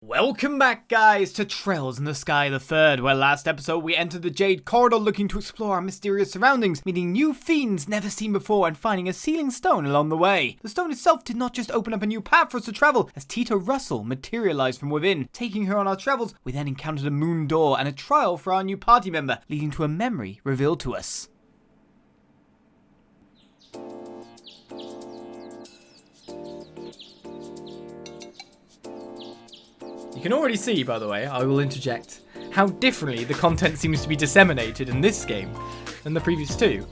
Welcome back, guys, to Trails in the Sky the Third, where last episode we entered the Jade Corridor looking to explore our mysterious surroundings, meeting new fiends never seen before and finding a sealing stone along the way. The stone itself did not just open up a new path for us to travel, as Tita Russell materialized from within. Taking her on our travels, we then encountered a moon door and a trial for our new party member, leading to a memory revealed to us. You can already see, by the way, I will interject, how differently the content seems to be disseminated in this game than the previous two.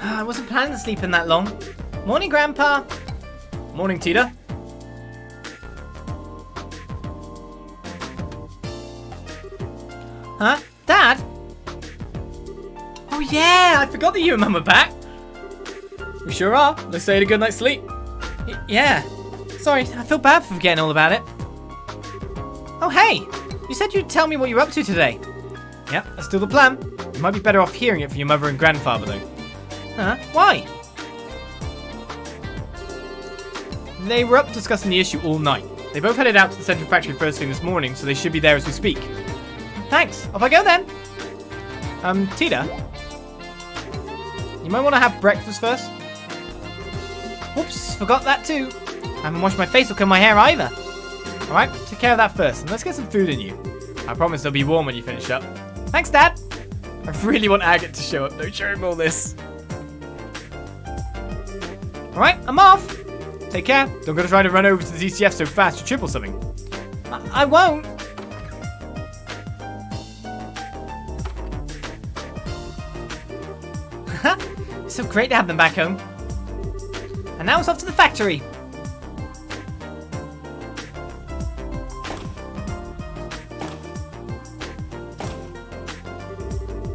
I wasn't planning to sleep in that long. Morning, Grandpa. Morning, Tita. Huh? Dad? Oh yeah, I forgot that you and Mum are back. We sure are. Let's say a good night's sleep. Yeah. Sorry, I feel bad for forgetting all about it. Oh hey, you said you'd tell me what you're up to today. Yep, that's still the plan. You might be better off hearing it from your mother and grandfather though. Huh? Why? They were up discussing the issue all night. They both headed out to the central factory first thing this morning, so they should be there as we speak. Thanks. Off I go then. Tita? You might want to have breakfast first. Whoops, forgot that too. I haven't washed my face or combed my hair either. Alright, take care of that first, and let's get some food in you. I promise they'll be warm when you finish up. Thanks, Dad. I really want Agate to show up, though, show him all this. Alright, I'm off. Take care. Don't gotta try to run over to the DCF so fast you trip or something. I won't. It's so great to have them back home. And now it's off to the factory.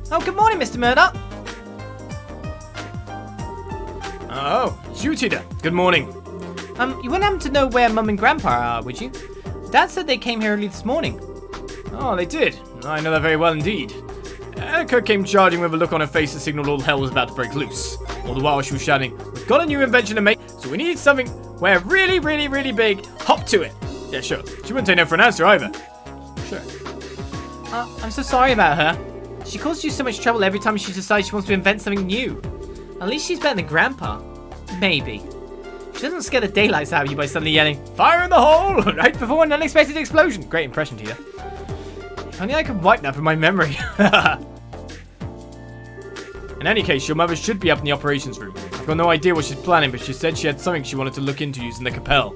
Oh, good morning, Mr. Murdoch. Oh, it's you, Tita. Good morning. You wouldn't happen to know where Mum and Grandpa are, would you? Dad said they came here early this morning. Oh, they did. I know that very well indeed. Erica came charging with a look on her face that signaled all hell was about to break loose. All the while she was shouting, "We've got a new invention to make, so we need something where really, really, really big. Hop to it." Yeah, sure. She wouldn't take no for an answer either. Sure. I'm so sorry about her. She causes you so much trouble every time she decides she wants to invent something new. At least she's better than Grandpa. Maybe. She doesn't scare the daylights out of you by suddenly yelling, "Fire in the hole!" right before an unexpected explosion. Great impression, Tita. If only I could wipe that from my memory. In any case, your mother should be up in the operations room. I've got no idea what she's planning, but she said she had something she wanted to look into using the Capel.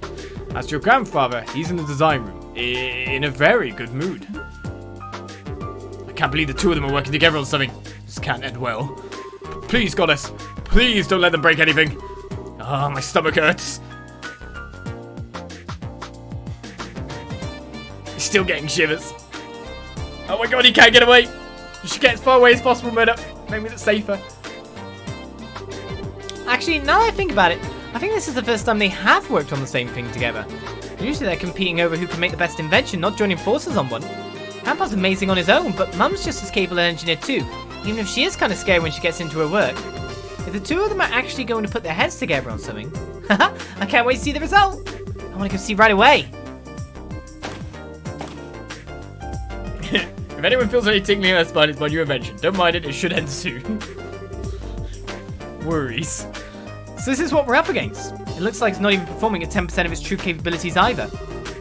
As to your grandfather, he's in the design room, in a very good mood. I can't believe the two of them are working together on something. This can't end well. Please, Goddess, please don't let them break anything. Ah, my stomach hurts. He's still getting shivers. Oh my god, he can't get away. You should get as far away as possible, Murdoch. Make me look safer. Actually, now that I think about it, I think this is the first time they have worked on the same thing together. Usually they're competing over who can make the best invention, not joining forces on one. Grandpa's amazing on his own, but Mum's just as capable an engineer too, even if she is kind of scared when she gets into her work. If the two of them are actually going to put their heads together on something, I can't wait to see the result. I want to go see right away. If anyone feels any tingling in their spine, it's my new invention. Don't mind it should end soon. Worries. So this is what we're up against. It looks like it's not even performing at 10% of its true capabilities either.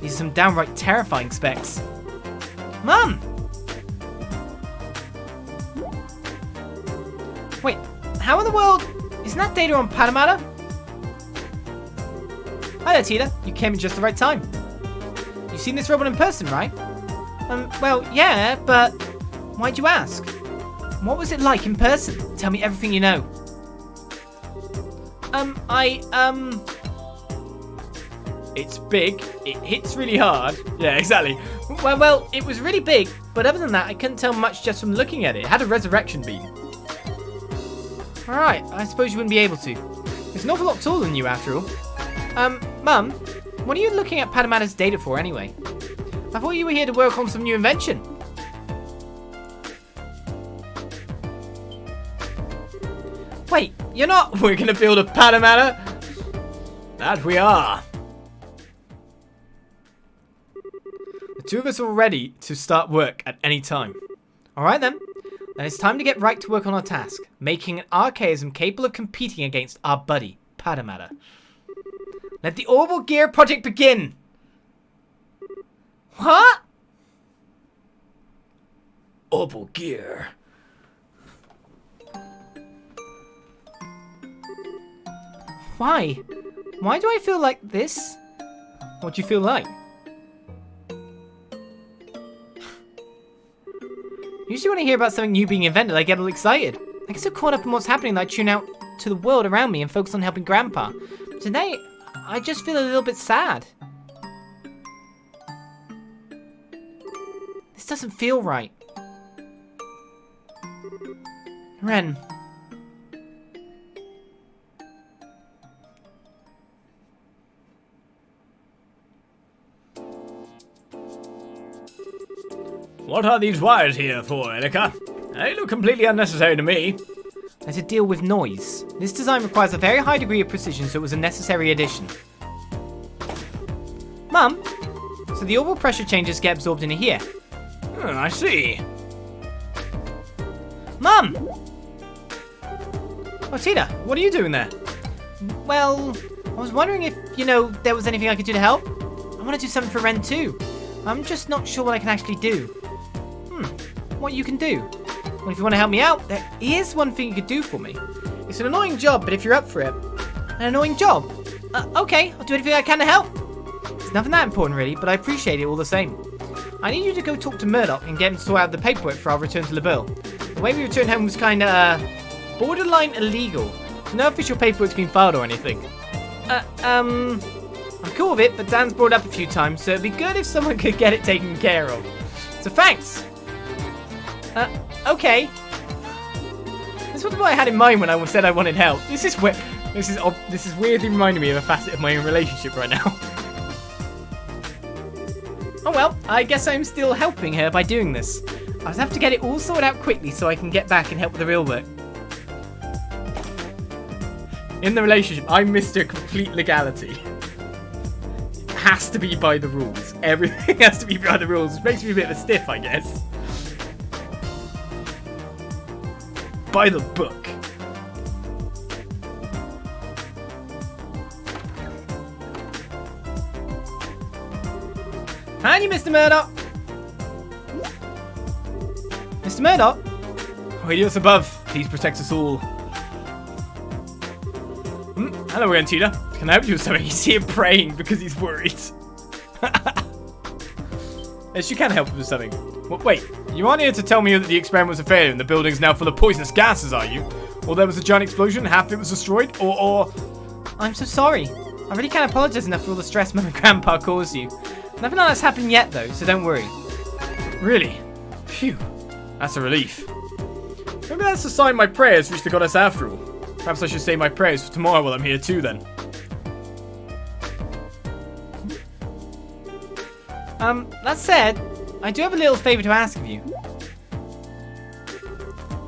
These are some downright terrifying specs. Mum! Wait, how in the world? Isn't that data on Padamata? Hi there, Tita. You came in just the right time. You've seen this robot in person, right? Well, yeah, but why'd you ask? What was it like in person? Tell me everything you know. It's big. It hits really hard. Yeah, exactly. Well, it was really big, but other than that, I couldn't tell much just from looking at it. It had a resurrection beam. Alright, I suppose you wouldn't be able to. It's an awful lot taller than you, after all. Mum, what are you looking at Padamata's data for, anyway? I thought you were here to work on some new invention. Wait, you're not... We're gonna build a Padamata? That we are. The two of us are ready to start work at any time. Alright then. Then it's time to get right to work on our task. Making an archaism capable of competing against our buddy, Padamata. Let the Orbal Gear project begin! What? Orbal Gear. Why? Why do I feel like this? What do you feel like? Usually when I hear about something new being invented, I get all excited. I get so caught up in what's happening that I tune out to the world around me and focus on helping Grandpa. Today, I just feel a little bit sad. This doesn't feel right. Ren. What are these wires here for, Elika? They look completely unnecessary to me. They're to deal with noise. This design requires a very high degree of precision, so it was a necessary addition. Mum, so the orbital pressure changes get absorbed into here. I see. Mum! Oh, Tita, what are you doing there? Well, I was wondering if, there was anything I could do to help. I want to do something for Ren too. I'm just not sure what I can actually do. What you can do? Well, if you want to help me out, there is one thing you could do for me. It's an annoying job, but if you're up for it. An annoying job? Okay, I'll do anything I can to help. It's nothing that important really, but I appreciate it all the same. I need you to go talk to Murdoch and get him to sort out the paperwork for our return to Liberl. The way we returned home was kinda, borderline illegal. No official paperwork's been filed or anything. I'm cool with it, but Dan's brought it up a few times, so it'd be good if someone could get it taken care of. So thanks! Okay. This was what I had in mind when I said I wanted help. This is weirdly reminding me of a facet of my own relationship right now. Oh well, I guess I'm still helping her by doing this. I just have to get it all sorted out quickly so I can get back and help with the real work. In the relationship, I'm Mr. Complete Legality. It has to be by the rules. Everything has to be by the rules, which makes me a bit of a stiff, I guess. By the book. Handy, Mr. Murdoch! Mr. Murdoch? Radius above, please protect us all. Hello again, Tita. Can I help you with something? He's here praying because he's worried. Yes, you can help with something. Well, wait, you aren't here to tell me that the experiment was a failure and the building's now full of poisonous gases, are you? Or there was a giant explosion, half of it was destroyed, or... I'm so sorry. I really can't apologize enough for all the stress Mum and Grandpa caused you. Nothing like that's happened yet, though, so don't worry. Really? Phew. That's a relief. Maybe that's to sign my prayers reached the goddess after all. Perhaps I should say my prayers for tomorrow while I'm here too, then. That said, I do have a little favour to ask of you.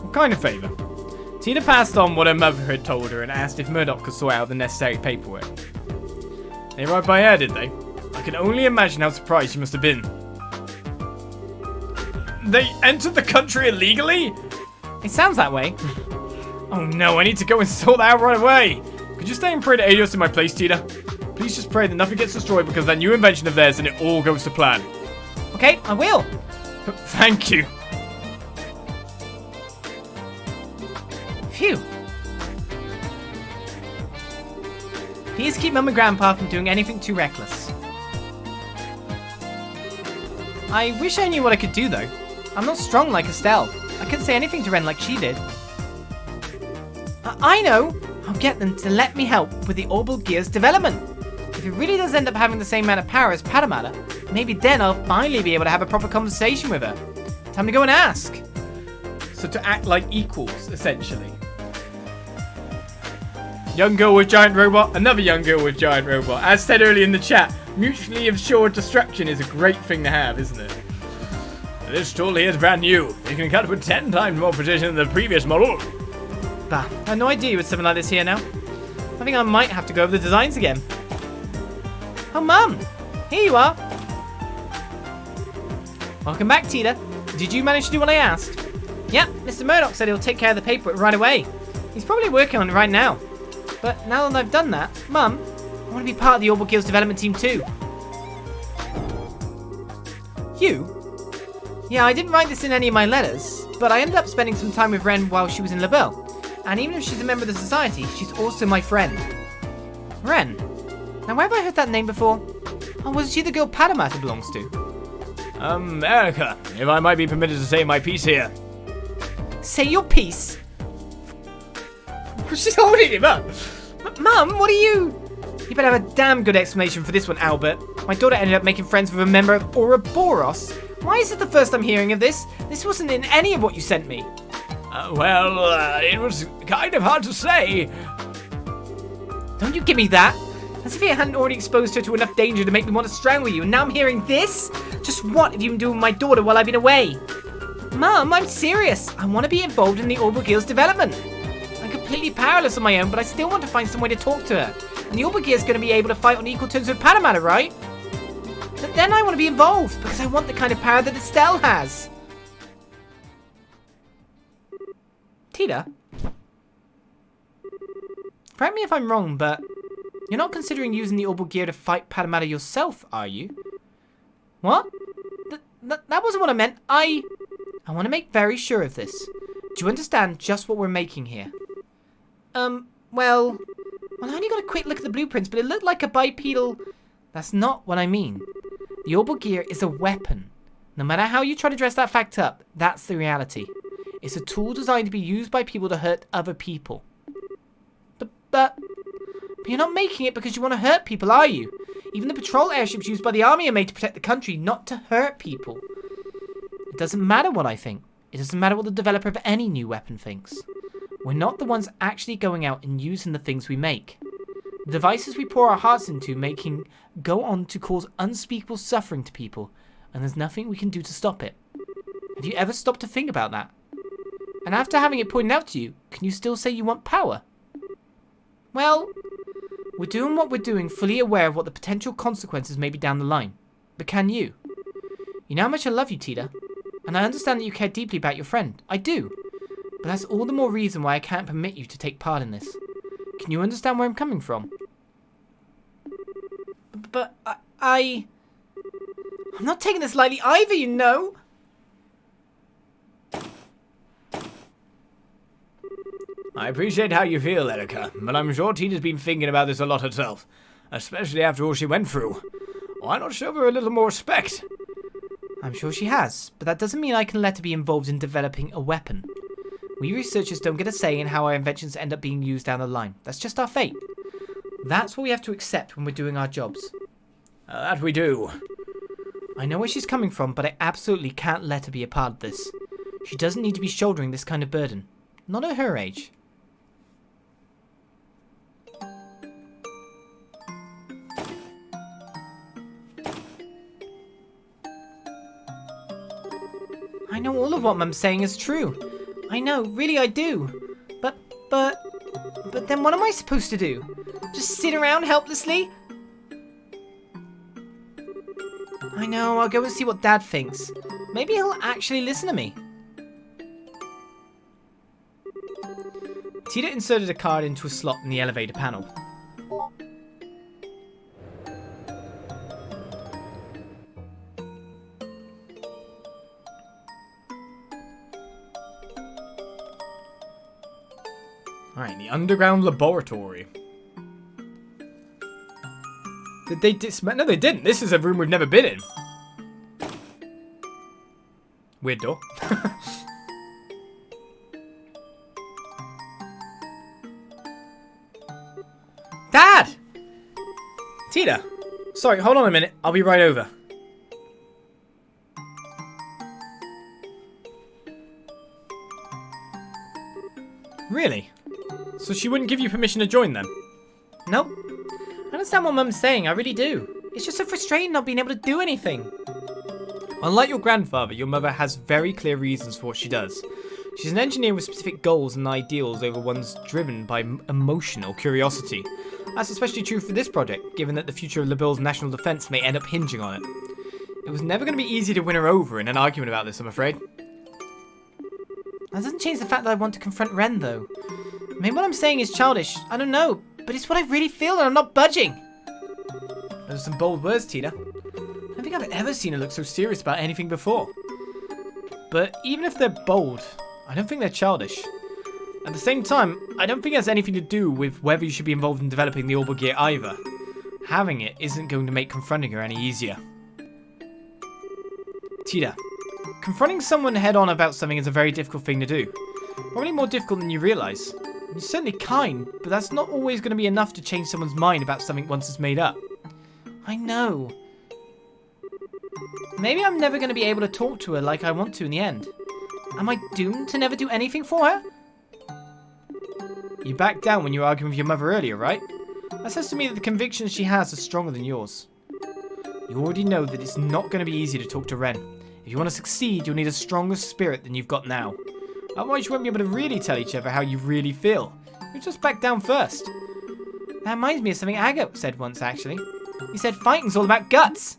What kind of favour? Tita passed on what her mother had told her and asked if Murdoch could sort out the necessary paperwork. They arrived by air, did they? I can only imagine how surprised she must have been. They entered the country illegally? It sounds that way. Oh no, I need to go and sort that out right away. Could you stay and pray to aid us in my place, Tita? Please just pray that nothing gets destroyed because of that new invention of theirs and it all goes to plan. Okay, I will. Thank you. Phew. Please keep Mum and Grandpa from doing anything too reckless. I wish I knew what I could do, though. I'm not strong like Estelle. I couldn't say anything to Ren like she did. I know! I'll get them to let me help with the Orbal Gear's development. If it really does end up having the same amount of power as Padamata, maybe then I'll finally be able to have a proper conversation with her. Time to go and ask. So to act like equals, essentially. Young girl with giant robot, another young girl with giant robot. As said earlier in the chat, mutually assured destruction is a great thing to have, isn't it? This tool here is brand new. You can cut with 10 times more precision than the previous model. Bah, I had no idea you had something like this here now. I think I might have to go over the designs again. Oh, Mum! Here you are! Welcome back, Tita. Did you manage to do what I asked? Yep, Mr. Murdoch said he'll take care of the paperwork right away. He's probably working on it right now. But now that I've done that, Mum, I want to be part of the Orbal Gear's development team too. You? Yeah, I didn't write this in any of my letters, but I ended up spending some time with Ren while she was in Liberl. And even if she's a member of the society, she's also my friend. Ren? Now, where have I heard that name before? Oh, was she the girl Padamata belongs to? Erica, if I might be permitted to say my piece here. Say your piece? She's holding him up. Mum, what are you? You better have a damn good explanation for this one, Albert. My daughter ended up making friends with a member of Ouroboros. Why is it the first I'm hearing of this? This wasn't in any of what you sent me. It was kind of hard to say. Don't you give me that. As if it hadn't already exposed her to enough danger to make me want to strangle you, and now I'm hearing this? Just what have you been doing with my daughter while I've been away? Mum, I'm serious. I want to be involved in the Orbal Gear's development. I'm completely powerless on my own, but I still want to find some way to talk to her. And the Orbal Gear's going to be able to fight on equal terms with Padamata, right? But then I want to be involved, because I want the kind of power that Estelle has. Tita? Correct me if I'm wrong, but you're not considering using the Orbal Gear to fight Padamata yourself, are you? What? That wasn't what I meant. I want to make very sure of this. Do you understand just what we're making here? Well, I only got a quick look at the blueprints, but it looked like a bipedal... That's not what I mean. The Orbal Gear is a weapon. No matter how you try to dress that fact up, that's the reality. It's a tool designed to be used by people to hurt other people. But you're not making it because you want to hurt people, are you? Even the patrol airships used by the army are made to protect the country, not to hurt people. It doesn't matter what I think. It doesn't matter what the developer of any new weapon thinks. We're not the ones actually going out and using the things we make. The devices we pour our hearts into making go on to cause unspeakable suffering to people, and there's nothing we can do to stop it. Have you ever stopped to think about that? And after having it pointed out to you, can you still say you want power? Well, we're doing what we're doing fully aware of what the potential consequences may be down the line. But can you? You know how much I love you, Tita. And I understand that you care deeply about your friend. I do. But that's all the more reason why I can't permit you to take part in this. Can you understand where I'm coming from? But I'm not taking this lightly either, you know. I appreciate how you feel, Erica, but I'm sure Tita's been thinking about this a lot herself, especially after all she went through. Why not show her a little more respect? I'm sure she has, but that doesn't mean I can let her be involved in developing a weapon. We researchers don't get a say in how our inventions end up being used down the line. That's just our fate. That's what we have to accept when we're doing our jobs. That we do. I know where she's coming from, but I absolutely can't let her be a part of this. She doesn't need to be shouldering this kind of burden. Not at her age. I know all of what Mum's saying is true. I know, really I do. But then what am I supposed to do? Just sit around helplessly? I know, I'll go and see what Dad thinks. Maybe he'll actually listen to me. Tita inserted a card into a slot in the elevator panel. Alright, the underground laboratory. Did they dismantle? No, they didn't. This is a room we've never been in. Weird door. Dad! Tita! Sorry, hold on a minute. I'll be right over. Really? So she wouldn't give you permission to join them? Nope. I understand what Mum's saying, I really do. It's just so frustrating not being able to do anything. Unlike your grandfather, your mother has very clear reasons for what she does. She's an engineer with specific goals and ideals over ones driven by emotional curiosity. That's especially true for this project, given that the future of Liberl's national defense may end up hinging on it. It was never going to be easy to win her over in an argument about this, I'm afraid. That doesn't change the fact that I want to confront Ren, though. Maybe what I'm saying is childish, I don't know, but it's what I really feel and I'm not budging. Those are some bold words, Tita. I don't think I've ever seen her look so serious about anything before. But even if they're bold, I don't think they're childish. At the same time, I don't think it has anything to do with whether you should be involved in developing the Orbal Gear either. Having it isn't going to make confronting her any easier. Tita, confronting someone head-on about something is a very difficult thing to do. Probably more difficult than you realise. You're certainly kind, but that's not always going to be enough to change someone's mind about something once it's made up. I know. Maybe I'm never going to be able to talk to her like I want to in the end. Am I doomed to never do anything for her? You backed down when you were arguing with your mother earlier, right? That says to me that the convictions she has are stronger than yours. You already know that it's not going to be easy to talk to Ren. If you want to succeed, you'll need a stronger spirit than you've got now. Otherwise, you won't be able to really tell each other how you really feel. You'll just back down first. That reminds me of something Agate said once, actually. He said fighting's all about guts.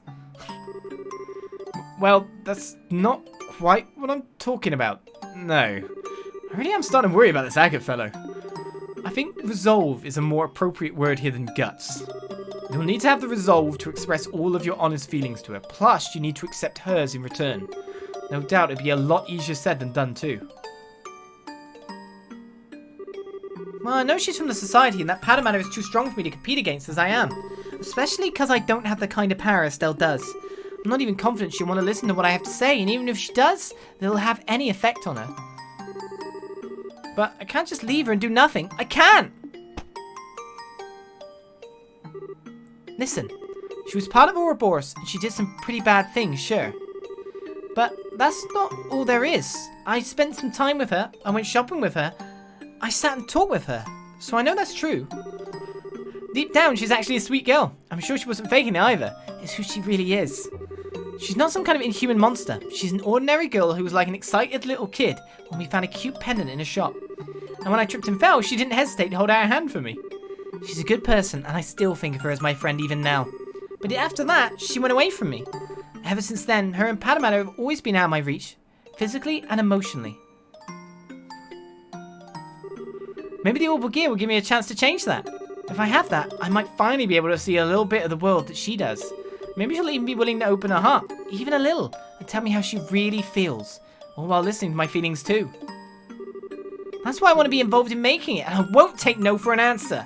Well, that's not quite what I'm talking about. No. I really am starting to worry about this Agate fellow. I think resolve is a more appropriate word here than guts. You'll need to have the resolve to express all of your honest feelings to her. Plus, you need to accept hers in return. No doubt it'd be a lot easier said than done too. Well, I know she's from the society and that Padamata is too strong for me to compete against as I am. Especially because I don't have the kind of power Estelle does. I'm not even confident she'll want to listen to what I have to say, and even if she does, it'll have any effect on her. But I can't just leave her and do nothing. I can't! Listen, she was part of Ouroboros, and she did some pretty bad things, sure. But that's not all there is. I spent some time with her, I went shopping with her, I sat and talked with her, so I know that's true. Deep down, she's actually a sweet girl. I'm sure she wasn't faking it either. It's who she really is. She's not some kind of inhuman monster. She's an ordinary girl who was like an excited little kid when we found a cute pendant in a shop. And when I tripped and fell, she didn't hesitate to hold out her hand for me. She's a good person, and I still think of her as my friend even now. But after that, she went away from me. Ever since then, her and Padamata have always been out of my reach, physically and emotionally. Maybe the Orbal Gear will give me a chance to change that. If I have that, I might finally be able to see a little bit of the world that she does. Maybe she'll even be willing to open her heart, even a little, and tell me how she really feels, all while listening to my feelings too. That's why I want to be involved in making it, and I won't take no for an answer.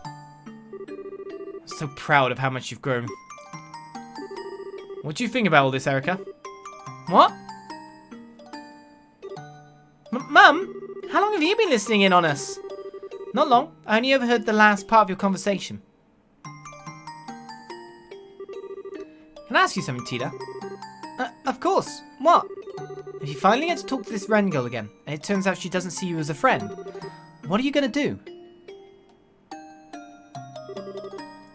I'm so proud of how much you've grown. What do you think about all this, Erica? What? Mum? How long have you been listening in on us? Not long. I only overheard the last part of your conversation. Can I ask you something, Tita? Of course. What? If you finally get to talk to this Ren girl again, and it turns out she doesn't see you as a friend, what are you going to do?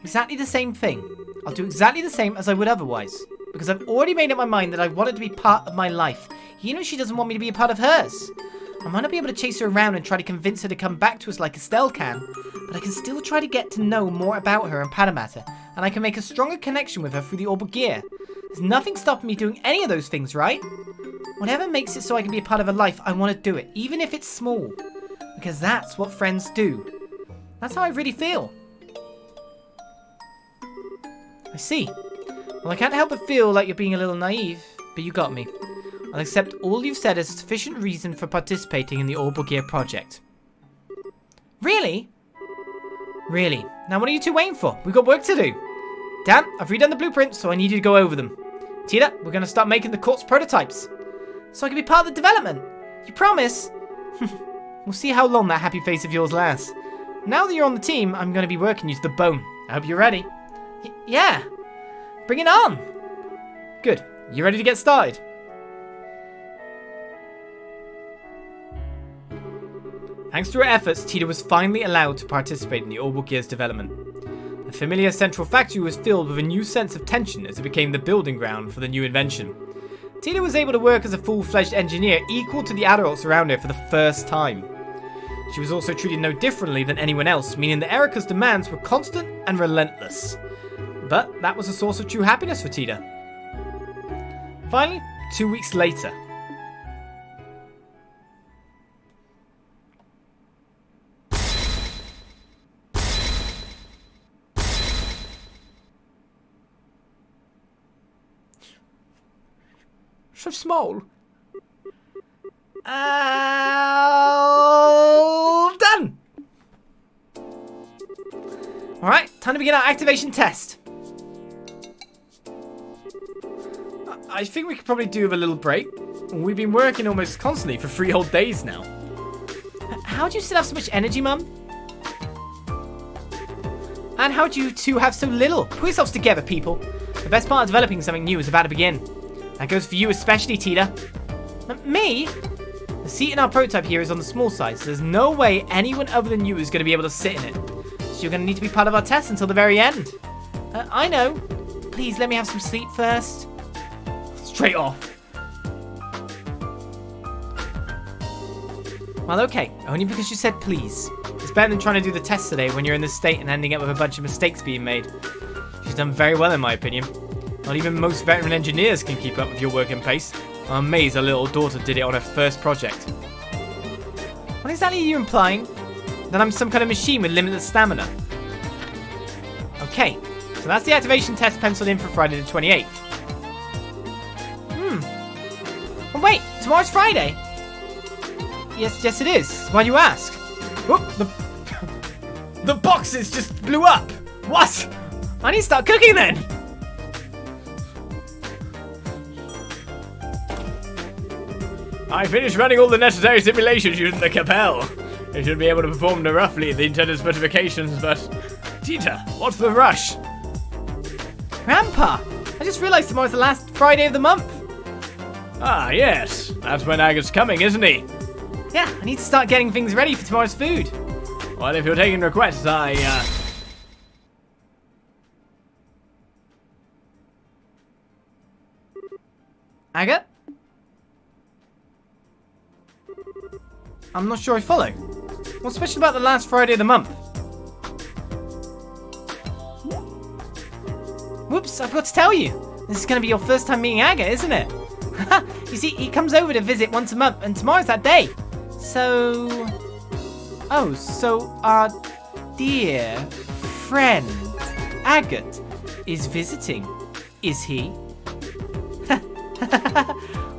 Exactly the same thing. I'll do exactly the same as I would otherwise. Because I've already made up my mind that I want her to be part of my life, even if she doesn't want me to be a part of hers. I might not be able to chase her around and try to convince her to come back to us like Estelle can, but I can still try to get to know more about her and Padamata, and I can make a stronger connection with her through the Orbal Gear. There's nothing stopping me doing any of those things, right? Whatever makes it so I can be a part of her life, I want to do it, even if it's small. Because that's what friends do. That's how I really feel. I see. Well, I can't help but feel like you're being a little naive, but you got me. I'll accept all you've said as a sufficient reason for participating in the Orbal Gear project. Really? Really. Now what are you two waiting for? We've got work to do. Dan, I've redone the blueprints, so I need you to go over them. Tita, we're going to start making the quartz prototypes. So I can be part of the development. You promise? We'll see how long that happy face of yours lasts. Now that you're on the team, I'm going to be working you to the bone. I hope you're ready. Yeah. Bring it on. Good. You ready to get started? Thanks to her efforts, Tita was finally allowed to participate in the Orbal Gear's development. The familiar central factory was filled with a new sense of tension as it became the building ground for the new invention. Tita was able to work as a full-fledged engineer equal to the adults around her for the first time. She was also treated no differently than anyone else, meaning that Erica's demands were constant and relentless. But that was a source of true happiness for Tita. Finally, 2 weeks later. So small. Done! Alright, time to begin our activation test. I think we could probably do with a little break. We've been working almost constantly for 3 whole days now. How do you still have so much energy, Mum? And how do you two have so little? Pull yourselves together, people. The best part of developing something new is about to begin. That goes for you especially, Tita. Me? The seat in our prototype here is on the small side, so there's no way anyone other than you is going to be able to sit in it. So you're going to need to be part of our test until the very end. I know. Please let me have some sleep first. Straight off. Well, okay. Only because you said please. It's better than trying to do the test today when you're in this state and ending up with a bunch of mistakes being made. She's done very well in my opinion. Not even most veteran engineers can keep up with your working pace. I'm amazed her little daughter did it on her first project. What exactly are you implying? That I'm some kind of machine with limitless stamina? Okay, so that's the activation test penciled in for Friday the 28th. Oh wait, tomorrow's Friday? Yes it is. Why do you ask? Whoop, the boxes just blew up. What? I need to start cooking then. I finished running all the necessary simulations using the Capel. It should be able to perform roughly the intended specifications, but... Tita, what's the rush? Grandpa, I just realized tomorrow's the last Friday of the month. Ah, yes. That's when Agat's coming, isn't he? Yeah, I need to start getting things ready for tomorrow's food. Well, if you're taking requests, Agat? I'm not sure I follow. What's special about the last Friday of the month? Whoops, I forgot to tell you. This is going to be your first time meeting Agat, isn't it? You see, he comes over to visit once a month, and tomorrow's that day. So... Oh, so our dear friend Agat is visiting, is he?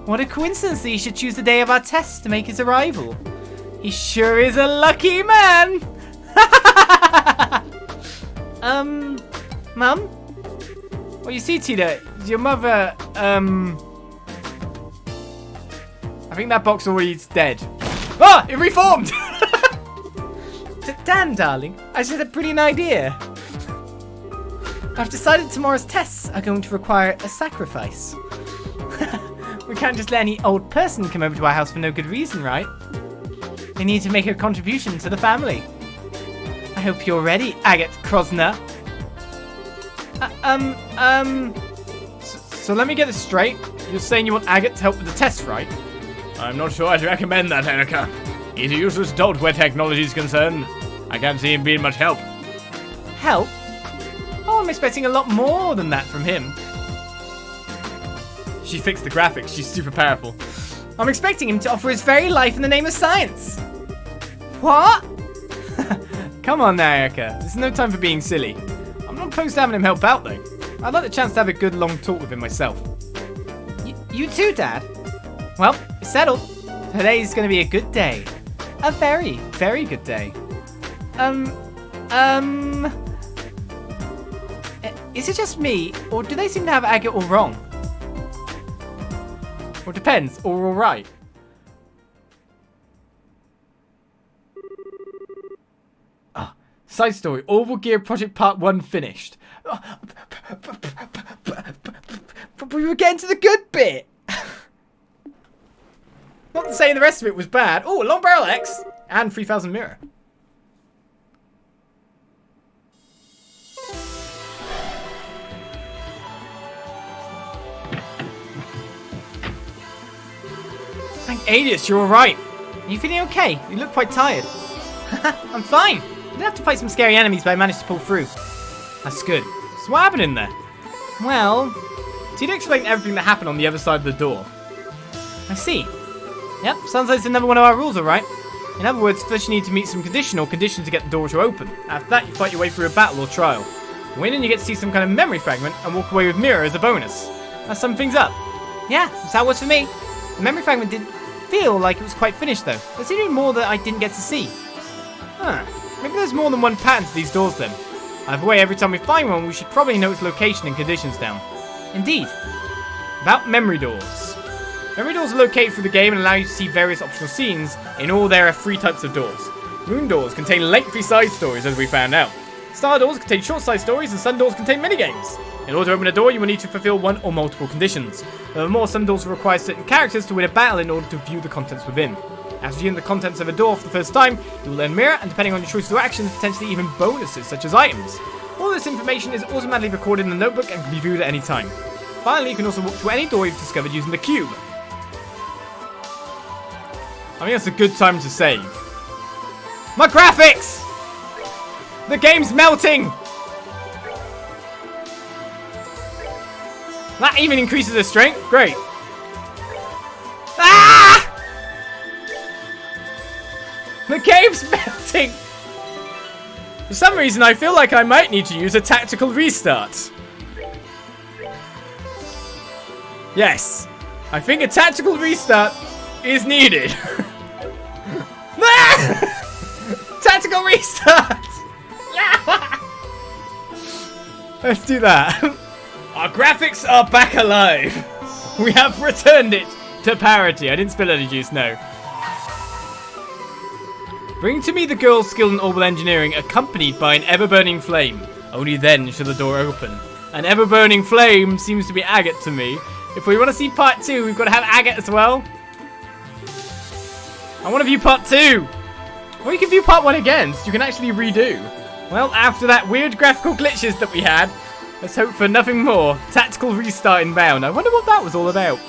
What a coincidence that he should choose the day of our test to make his arrival. He sure is a lucky man! Mum? Well, you see, Tita, your mother, I think that box already is dead. Ah! It reformed! Dan, darling, I just had a brilliant idea. I've decided tomorrow's tests are going to require a sacrifice. We can't just let any old person come over to our house for no good reason, right? They need to make a contribution to the family. I hope you're ready, Agat Krosner. So let me get this straight. You're saying you want Agat to help with the test, right? I'm not sure I'd recommend that, Erica. He's a useless dolt where technology is concerned. I can't see him being much help. Help? Oh, I'm expecting a lot more than that from him. She fixed the graphics. She's super powerful. I'm expecting him to offer his very life in the name of science. What? Come on now, Erica. This is no time for being silly. I'm not opposed to having him help out, though. I'd like the chance to have a good long talk with him myself. You too, Dad? Well, it's settled. Today's gonna be a good day. A very, very good day. Is it just me, or do they seem to have Agat all wrong? Well, it depends. Or all right. Side story. Orbal Gear Project Part 1 finished. But we were getting to the good bit. Not to say the rest of it was bad. Oh, Long Barrel X and 3000 Mirror. Alias, you're alright. Are you feeling okay? You look quite tired. I'm fine. I did have to fight some scary enemies, but I managed to pull through. That's good. So what happened in there? Well, Tita explained everything that happened on the other side of the door. I see. Yep, sounds like it's another one of our rules, alright. In other words, first you need to meet some conditions to get the door to open. After that, you fight your way through a battle or trial. Win and you get to see some kind of memory fragment and walk away with mirror as a bonus. That sums things up. Yeah, that's how it was for me. The memory fragment didn't feel like it was quite finished though. There's even more that I didn't get to see. Huh, maybe there's more than one pattern to these doors then. Either way, every time we find one, we should probably know its location and conditions down. Indeed. About memory doors. Memory doors are located through the game and allow you to see various optional scenes. In all, there are 3 types of doors. Moon doors contain lengthy side stories, as we found out. Star doors contain short side stories, and sun doors contain minigames. In order to open a door, you will need to fulfill one or multiple conditions. Furthermore, some doors will require certain characters to win a battle in order to view the contents within. As viewing the contents of a door for the first time, you will learn mirror, and depending on your choices or actions, potentially even bonuses, such as items. All this information is automatically recorded in the notebook and can be viewed at any time. Finally, you can also walk to any door you've discovered using the cube. I think that's a good time to save. My graphics! The game's melting! That even increases the strength? Great. Ah! The game's melting! For some reason, I feel like I might need to use a tactical restart. Yes. I think a tactical restart is needed. Tactical restart! Yeah! Let's do that. Our graphics are back alive. We have returned it to parity. I didn't spill any juice, no. Bring to me the girl skilled in orbital engineering, accompanied by an ever-burning flame. Only then shall the door open. An ever-burning flame seems to be agate to me. If we want to see part 2, we've got to have agate as well. I want to view part 2. Or you can view part 1 again, so you can actually redo. Well, after that weird graphical glitches that we had, let's hope for nothing more. Tactical restart inbound. I wonder what that was all about.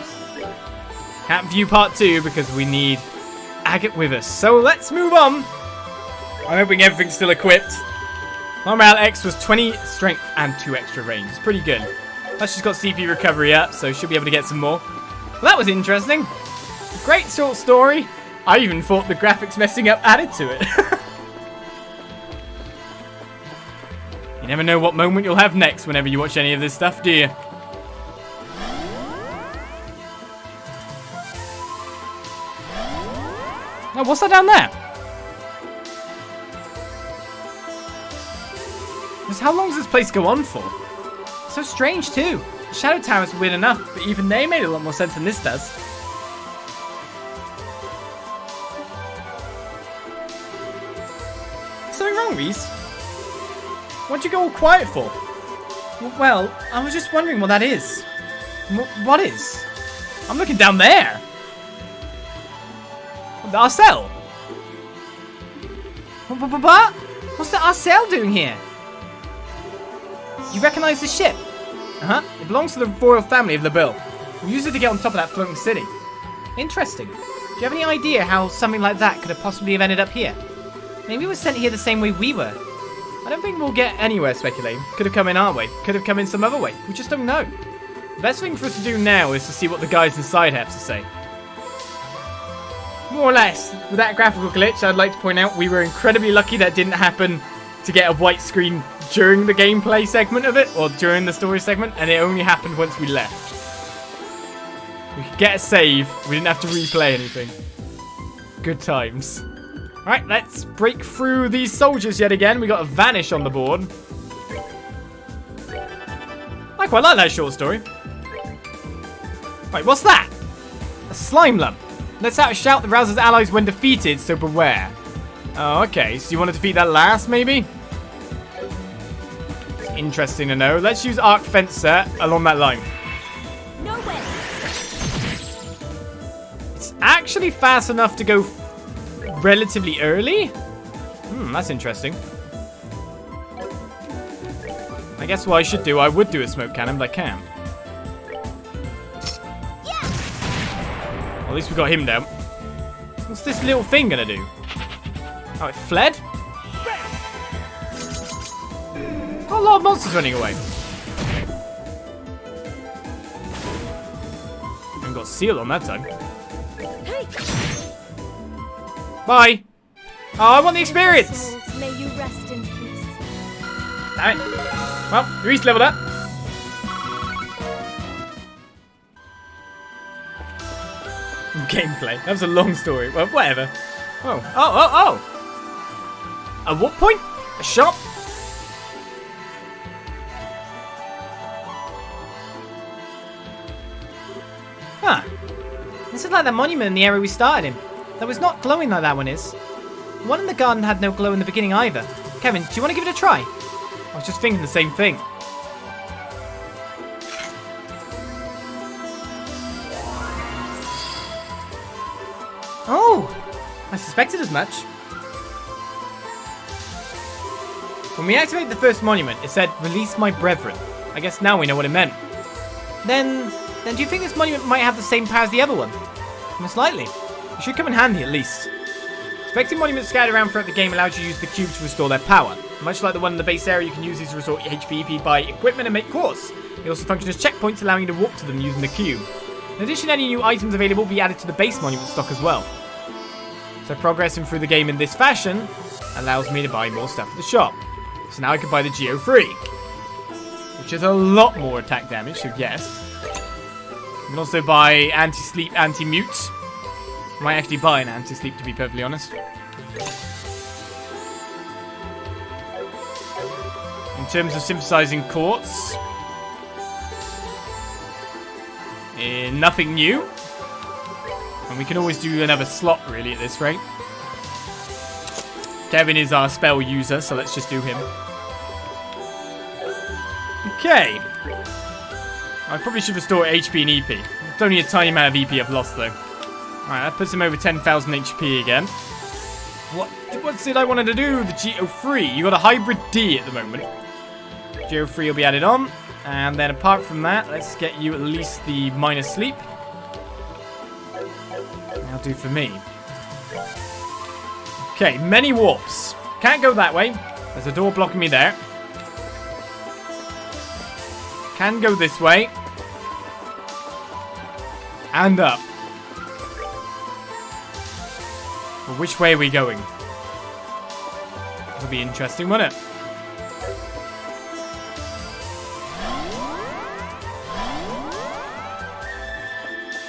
Can't view part 2 because we need agate with us. So let's move on. I'm hoping everything's still equipped. Normal X was 20 strength and 2 extra range. It's pretty good. Plus she's got CP recovery up, so she'll be able to get some more. Well, that was interesting. Great short story. I even thought the graphics messing up added to it. You never know what moment you'll have next whenever you watch any of this stuff, do you? Oh, what's that down there? How long does this place go on for? So strange too. The Shadow Towers are weird enough, but even they made a lot more sense than this does. Something wrong, Reese? What'd you go all quiet for? Well, I was just wondering what that is. What is? I'm looking down there. The Arseille. What? What's the Arseille doing here? You recognize the ship? Uh-huh. It belongs to the royal family of Liberl. We used it to get on top of that floating city. Interesting. Do you have any idea how something like that could have possibly have ended up here? Maybe it was sent here the same way we were. I don't think we'll get anywhere speculating. Could have come in our way. Could have come in some other way. We just don't know. The best thing for us to do now is to see what the guys inside have to say. More or less. With that graphical glitch, I'd like to point out we were incredibly lucky that didn't happen to get a white screen during the gameplay segment of it, or during the story segment, and it only happened once we left. We could get a save. We didn't have to replay anything. Good times. Alright, let's break through these soldiers yet again. We got a vanish on the board. I quite like that short story. Right, what's that? A slime lump. Let's out a shout that rouses allies when defeated, so beware. Oh, okay. So you want to defeat that last, maybe? It's interesting to know. Let's use Arc Fencer along that line. No way. It's actually fast enough to go relatively early? That's interesting. I guess what I should do, I would do a smoke cannon, but I can't. Yeah. Well, at least we got him down. What's this little thing gonna do? Oh, it fled? Got a lot of monsters running away. Haven't got seal on that time. Bye. Oh, I want the experience. Souls, may you rest in peace. Damn it. Well, Reese leveled up. Gameplay. That was a long story. Well, whatever. Oh. At what point? A shop? Huh. This is like that monument in the area we started in. That was not glowing like that one is. The one in the garden had no glow in the beginning either. Kevin, do you want to give it a try? I was just thinking the same thing. Oh! I suspected as much. When we activated the first monument, it said, "Release my brethren." I guess now we know what it meant. Then do you think this monument might have the same power as the other one? Most likely. It should come in handy at least. Inspecting monuments scattered around throughout the game allows you to use the cube to restore their power. Much like the one in the base area, you can use these to restore HP, EP, buy equipment, and make course. They also function as checkpoints, allowing you to walk to them using the cube. In addition, any new items available will be added to the base monument stock as well. So progressing through the game in this fashion allows me to buy more stuff at the shop. So now I can buy the Geo 3, which is a lot more attack damage, so yes. I can also buy anti-sleep, anti-mute. Might actually buy an anti-sleep, to be perfectly honest. In terms of synthesizing quartz, nothing new. And we can always do another slot, really, at this rate. Kevin is our spell user, so let's just do him. Okay. I probably should restore HP and EP. It's only a tiny amount of EP I've lost, though. Alright, that puts him over 10,000 HP again. What did I wanted to do? The GO3. You got a hybrid D at the moment. GO3 will be added on. And then apart from that, let's get you at least the minus sleep. That'll do for me. Okay, many warps. Can't go that way. There's a door blocking me there. Can go this way. And up. Well, which way are we going? That'll be interesting, won't it?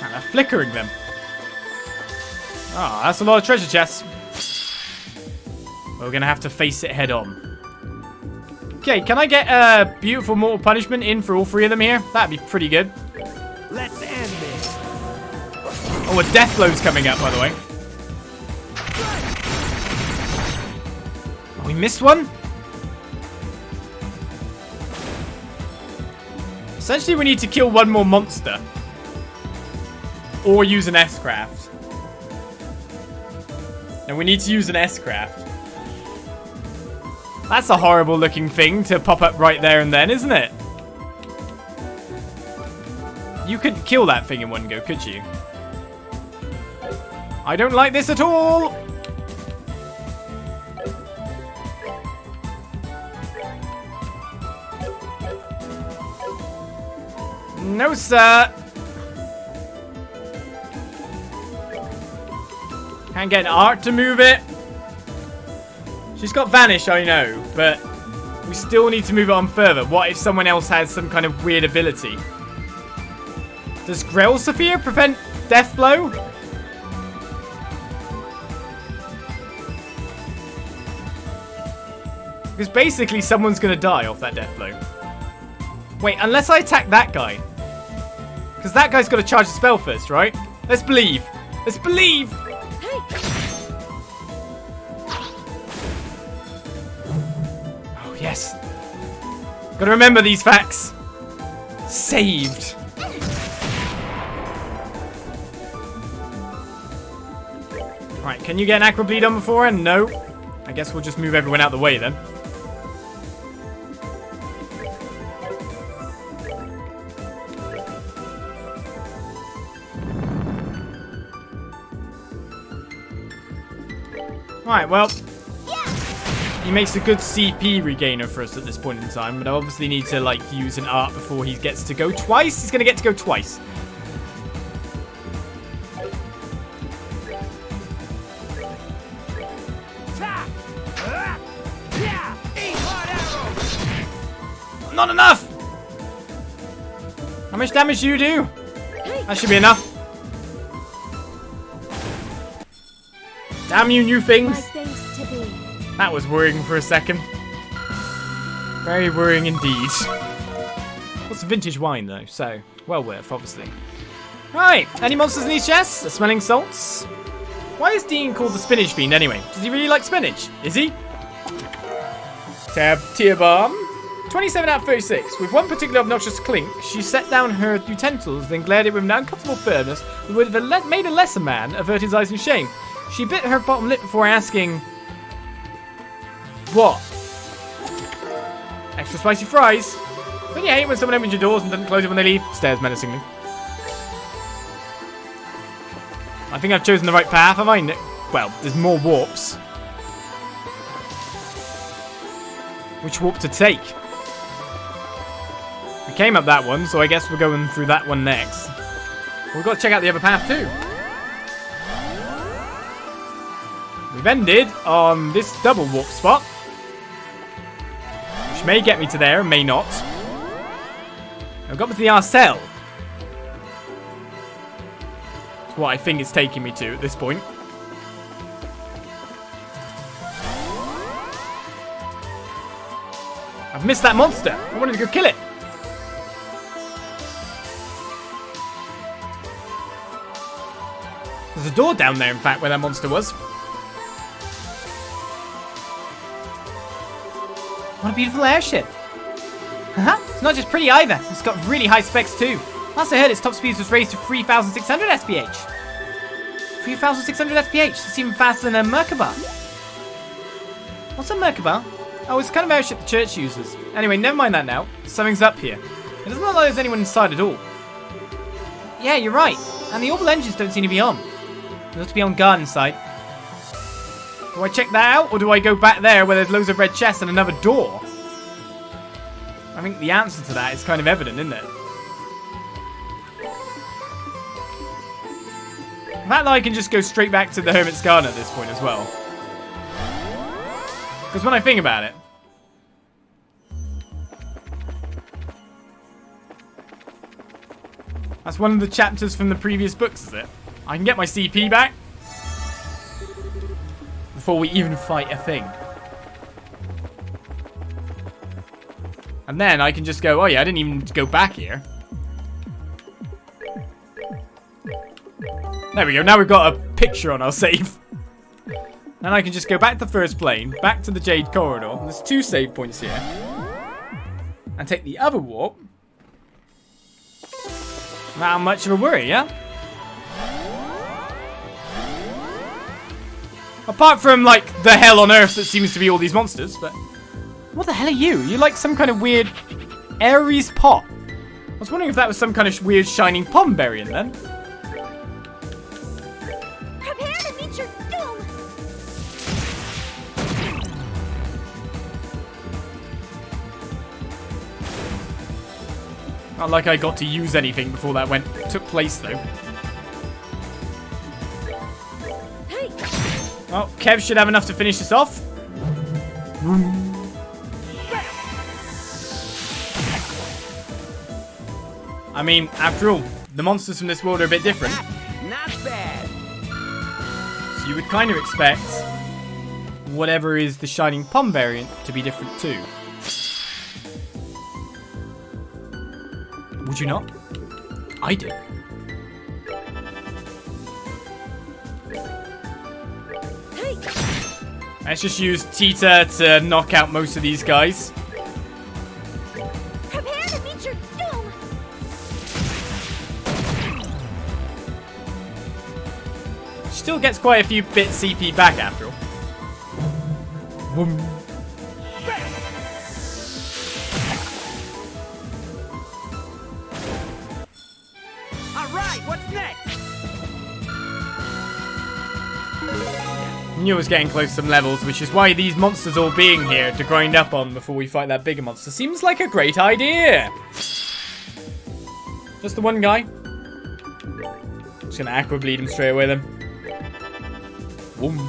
And they're flickering them. Ah, that's a lot of treasure chests. We're gonna have to face it head on. Okay, can I get a beautiful mortal punishment in for all three of them here? That'd be pretty good. Let's end this. Oh, a death blow's coming up, by the way. Oh, we missed one? Essentially, we need to kill one more monster. Or use an S-craft. And we need to use an S-craft. That's a horrible looking thing to pop up right there and then, isn't it? You couldn't kill that thing in one go, could you? I don't like this at all! No, sir! Can't get an art to move it. She's got Vanish, I know, but we still need to move it on further. What if someone else has some kind of weird ability? Does Gralsritter prevent Death Blow? Because basically someone's going to die off that Death Blow. Wait, unless I attack that guy. Because that guy's got to charge the spell first, right? Let's believe. Let's believe! Oh, yes. Gotta remember these facts. Saved. Right, can you get an Aqua Bleed on beforehand? No. I guess we'll just move everyone out the way then. Alright, well. He makes a good CP regainer for us at this point in time, but I obviously need to, like, use an art before he gets to go twice. He's going to get to go twice. Not enough! How much damage do you do? That should be enough. Damn you, new things. That was worrying for a second. Very worrying indeed. What's vintage wine, though? So, well worth, obviously. Right, any monsters in these chests? The smelling salts? Why is Dean called the spinach fiend anyway? Does he really like spinach? Is he? Tab tier bomb. 27 out of 36. With one particular obnoxious clink, she set down her utensils, then glared at him with an uncomfortable firmness that would have made a lesser man avert his eyes in shame. She bit her bottom lip before asking, what? Extra spicy fries? Don't you hate when someone opens your doors and doesn't close it when they leave? Stares menacingly. I think I've chosen the right path, have I? Well, there's more warps. Which warp to take? We came up that one, so I guess we're going through that one next. We've got to check out the other path too. We've ended on this double warp spot. Which may get me to there, may not. I've got me to the Arseille. That's what I think it's taking me to at this point. I've missed that monster. I wanted to go kill it. There's a door down there, in fact, where that monster was. What a beautiful airship. It's not just pretty either. It's got really high specs too. Last I heard, its top speed was raised to 3,600 SPH. 3,600 SPH. It's even faster than a Merkaba. What's a Merkaba? Oh, it's the kind of airship the church uses. Anyway, never mind that now. Something's up here. It doesn't look like there's anyone inside at all. Yeah, you're right. And the orbital engines don't seem to be on. They have to be on guard inside. Do I check that out, or do I go back there where there's loads of red chests and another door? I think the answer to that is kind of evident, isn't it? The fact that I can just go straight back to the Hermit's Garden at this point as well. Because when I think about it... That's one of the chapters from the previous books, is it? I can get my CP back before we even fight a thing. And then I can just go, oh yeah, I didn't even go back here. There we go, now we've got a picture on our save. And I can just go back to the first plane, back to the Jade Corridor. There's 2 save points here. And take the other warp. Not much of a worry, yeah? Apart from, like, the hell on earth that seems to be all these monsters, but... What the hell are you? You're like some kind of weird Aries pot. I was wondering if that was some kind of weird shining pom berry in then. Prepare to meet your doom. Not like I got to use anything before that took place, though. Oh, Kev should have enough to finish this off. I mean, after all, the monsters from this world are a bit different. Not bad. So you would kind of expect whatever is the Shining Pom variant to be different too. Would you not? I do. Let's just use Tita to knock out most of these guys. Prepare to meet your doom. Still gets quite a few bits CP back after all. Boom. All right, what's next? Knew I was getting close to some levels, which is why these monsters all being here to grind up on before we fight that bigger monster seems like a great idea. Just the one guy. Just gonna aqua bleed him straight away then. Boom.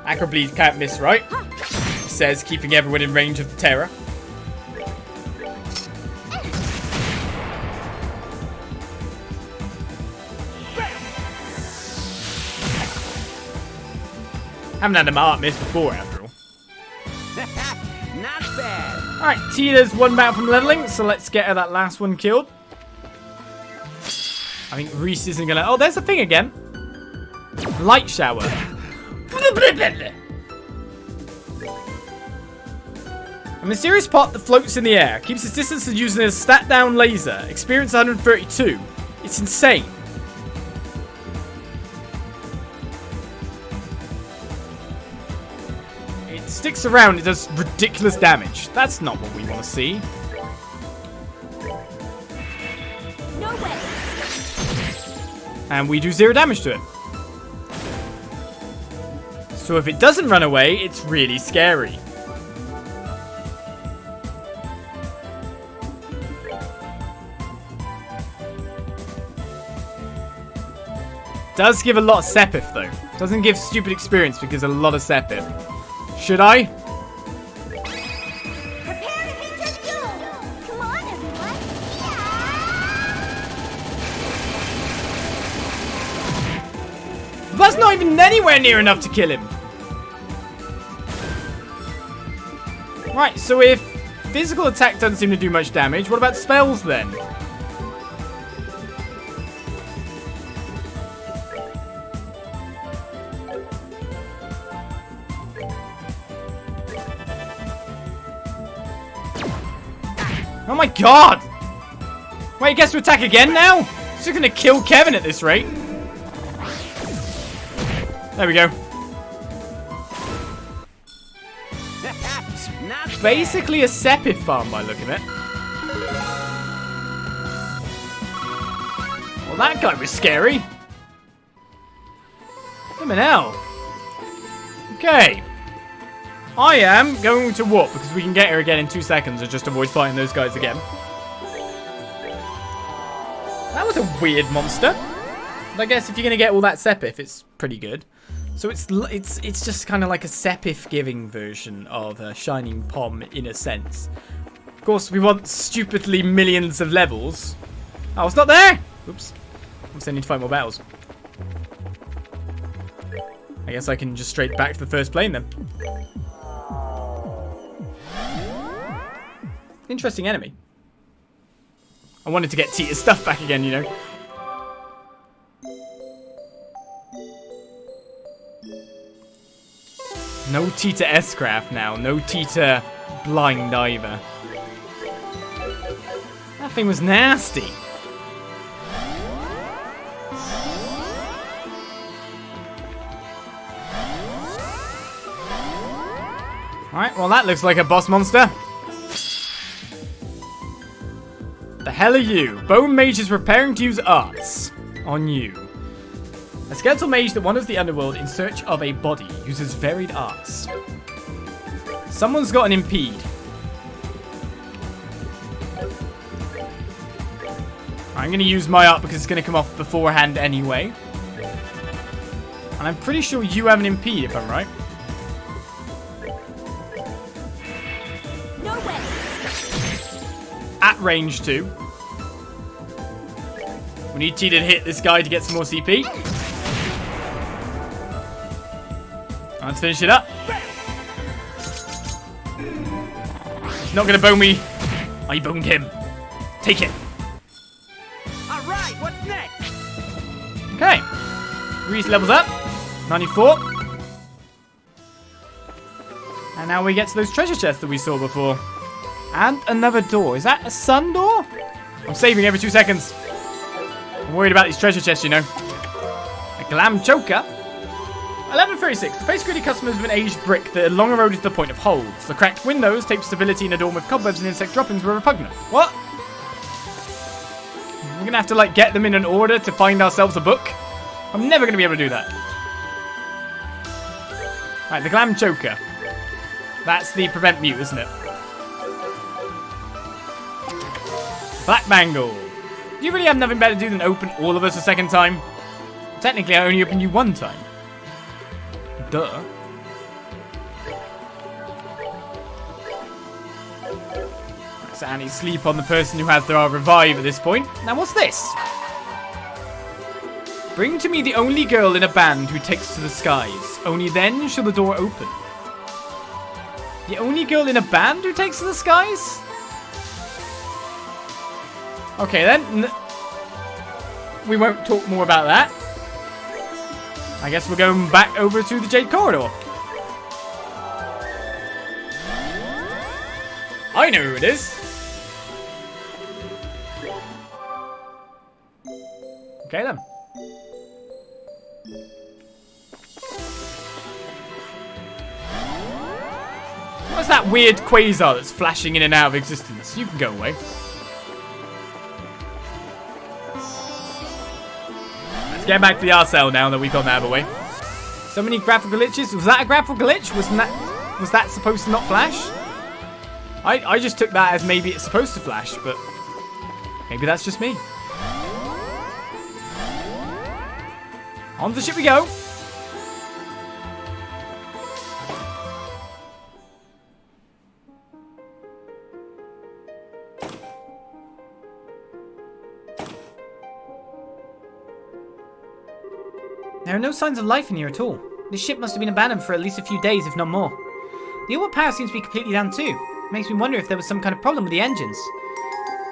Aqua bleed can't miss, right? It says keeping everyone in range of the terror. Haven't had a art miss before, after all. Not bad. Alright, Tita's one back from leveling, so let's get her that last one killed. I think Reese isn't gonna... Oh, there's the thing again. Light shower. A mysterious pot that floats in the air. Keeps its distance and using a stat down laser. Experience 132. It's insane. It sticks around, it does ridiculous damage. That's not what we want to see. No way. And we do 0 damage to it. So if it doesn't run away, it's really scary. Does give a lot of Sepith though. Doesn't give stupid experience because a lot of Sepith. Should I? Prepare to meet your doom. Come on, everyone. That's not even anywhere near enough to kill him. Right, so if physical attack doesn't seem to do much damage, what about spells then? Oh my god! Wait, he gets to attack again now? He's just gonna kill Kevin at this rate. There we go. Not Basically a Sepith farm by looking at it. Well, that guy was scary. Blimmin' hell. Okay. I am going to whoop because we can get her again in 2 seconds and just avoid fighting those guys again. That was a weird monster. But I guess if you're going to get all that Sepith, it's pretty good. So it's just kind of like a Sepith giving version of a Shining Pom in a sense. Of course, we want stupidly millions of levels. Oh, it's not there! Oops. I'm still need to fight more battles. I guess I can just straight back to the first plane then. Interesting enemy. I wanted to get Tita's stuff back again, you know. No Tita S-Craft now. No Tita Blind either. That thing was nasty. Alright, well that looks like a boss monster. The hell are you? Bone Mage is preparing to use arts on you. A skeletal mage that wanders the underworld in search of a body uses varied arts. Someone's got an impede. I'm going to use my art because it's going to come off beforehand anyway. And I'm pretty sure you have an impede if I'm right. No way. At range 2. We need Tita to hit this guy to get some more CP. Let's finish it up. He's not going to bone me. I boned him. Take it. All right, what's next? Okay. Reese levels up. 94. And now we get to those treasure chests that we saw before. And another door. Is that a sun door? I'm saving every 2 seconds. I'm worried about these treasure chests, you know. A glam choker. 1136. The face greedy customers with an aged brick that had long eroded to the point of holes. The cracked windows, taped stability and adorned with cobwebs and insect droppings were repugnant. What? We're gonna have to like get them in an order to find ourselves a book? I'm never gonna be able to do that. Right, the Glam Choker. That's the prevent mute, isn't it? Black Bangle. Do you really have nothing better to do than open all of us a second time? Technically, I only opened you one time. Duh. So Annie sleep on the person who has their revive at this point. Now what's this? Bring to me the only girl in a band who takes to the skies. Only then shall the door open. The only girl in a band who takes to the skies? Okay then. We won't talk more about that. I guess we're going back over to the Jade Corridor. I know who it is. Okay then. What's that weird quasar that's flashing in and out of existence? You can go away. Let's get back to the Arseille now that we've got that out of the way. So many graphical glitches. Was that a graphical glitch? Was that supposed to not flash? I just took that as maybe it's supposed to flash, but maybe that's just me. On the ship we go. There are no signs of life in here at all. This ship must have been abandoned for at least a few days, if not more. The orbal power seems to be completely down too. Makes me wonder if there was some kind of problem with the engines.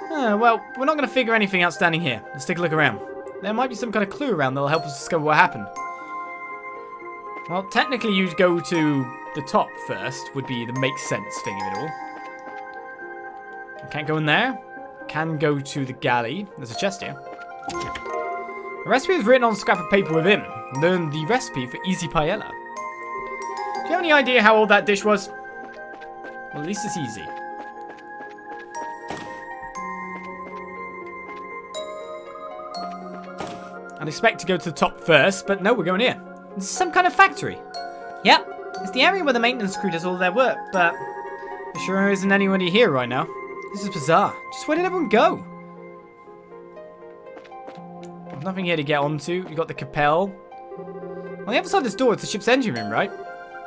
Well, we're not going to figure anything outstanding here. Let's take a look around. There might be some kind of clue around that'll help us discover what happened. Well, technically you'd go to the top first, would be the make sense thing of it all. I can't go in there. Can go to the galley. There's a chest here. The recipe was written on a scrap of paper with him. Learn the recipe for easy paella. Do you have any idea how old that dish was? Well, at least it's easy. I'd expect to go to the top first, but no, we're going here. This is some kind of factory. Yep, it's the area where the maintenance crew does all their work, but there sure isn't anybody here right now. This is bizarre. Just where did everyone go? There's nothing here to get onto. You got the Capel. On the other side of this door, it's the ship's engine room, right?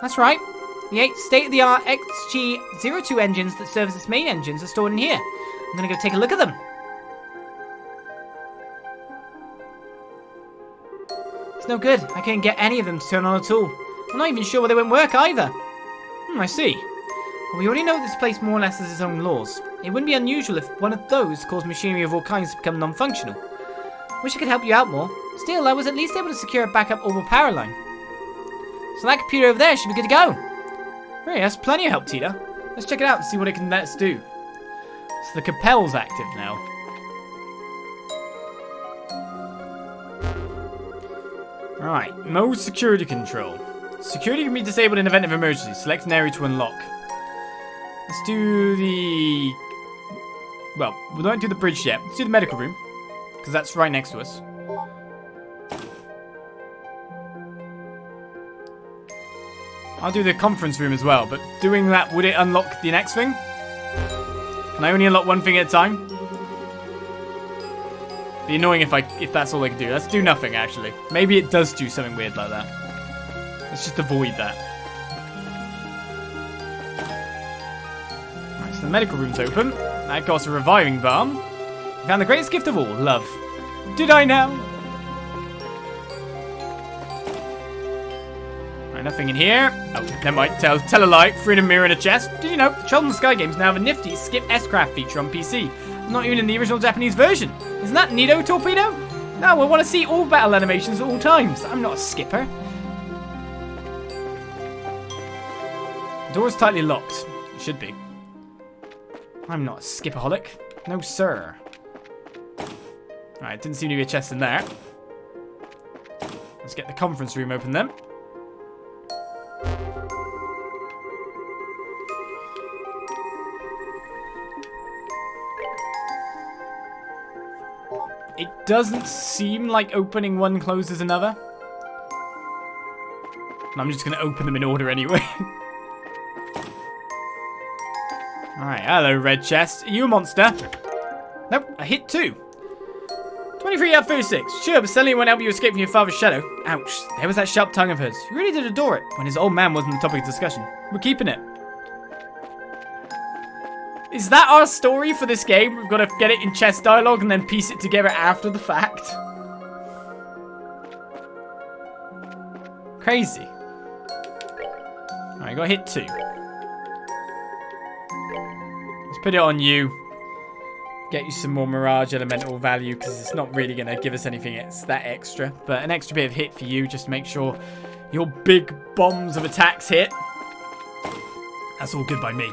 That's right. The 8 state-of-the-art XG-02 engines that serve as its main engines are stored in here. I'm gonna go take a look at them. It's no good. I couldn't get any of them to turn on at all. I'm not even sure whether they won't work either. I see. Well, we already know this place more or less has its own laws. It wouldn't be unusual if one of those caused machinery of all kinds to become non-functional. Wish I could help you out more. Still, I was at least able to secure a backup orbital power line. So that computer over there should be good to go. Right, that's plenty of help, Tita. Let's check it out and see what it can let us do. So the Capel's active now. Alright, mode security control. Security can be disabled in event of emergency. Select an area to unlock. Let's do the... Well, we won't do the bridge yet. Let's do the medical room. Because that's right next to us. I'll do the conference room as well, but doing that, would it unlock the next thing? Can I only unlock one thing at a time? Be annoying if that's all I can do. Let's do nothing, actually. Maybe it does do something weird like that. Let's just avoid that. Right, so the medical room's open. That got us a reviving balm. We found the greatest gift of all, love. Did I now? Right, nothing in here. Oh, never mind. Tell a lie. Freedom mirror and a chest. Did you know the Children's Sky games now have a nifty skip S-craft feature on PC? Not even in the original Japanese version. Isn't that neato, Torpedo? No, I want to see all battle animations at all times. I'm not a skipper. The door is tightly locked. It should be. I'm not a skipaholic. No, sir. Alright, didn't seem to be a chest in there. Let's get the conference room open then. It doesn't seem like opening one closes another. And I'm just going to open them in order anyway. Alright, hello, red chest. Are you a monster? Nope, I hit 2. 23 out of 36. Sure, but suddenly it won't help you escape from your father's shadow. Ouch, there was that sharp tongue of hers. You really did adore it, when his old man wasn't the topic of discussion. We're keeping it. Is that our story for this game? We've got to get it in chest dialogue and then piece it together after the fact? Crazy. Alright, got hit 2. Let's put it on you. Get you some more Mirage Elemental value, because it's not really going to give us anything that extra. But an extra bit of hit for you, just to make sure your big bombs of attacks hit. That's all good by me.